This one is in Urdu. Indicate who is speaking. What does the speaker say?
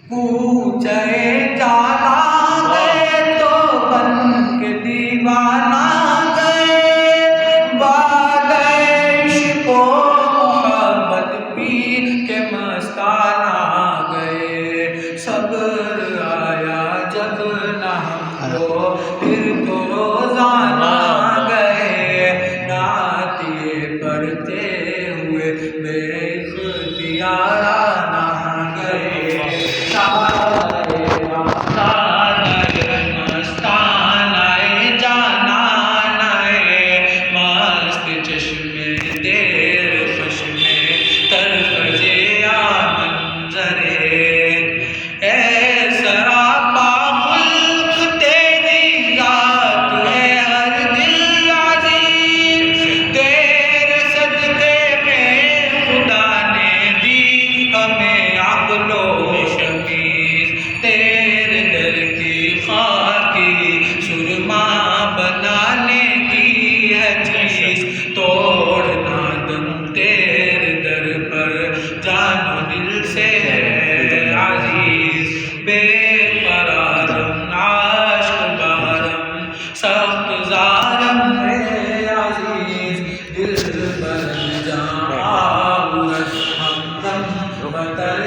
Speaker 1: پوچھے جانا گئے تو بن کے دیوانہ گئے، باغِ عشق و محبت پی کے مستانہ گئے، صبر آیا جب نہ ہم کو پھر تو روزانہ گئے، نعتیں پڑھتے ہوئے بے اختیارانہ گئے، مستانہ جانانہ مست چشمے تیر خشمے تر فجیا منظرے، اے سراپا خلق تیری ذات ہے ہر دل عزیز، تیرے صدقے میں خدا نے دی ہمیں عقل و تمیز، تیرے در کی خاکی سرما بنانے کی ہے چیز، توڑنا دم تیرے در پر جان و دل سے ہے عزیز، بے قرارم عاشق بارم سخت زارم ہے عزیز، دل بر جاں آورد ہمدم بتل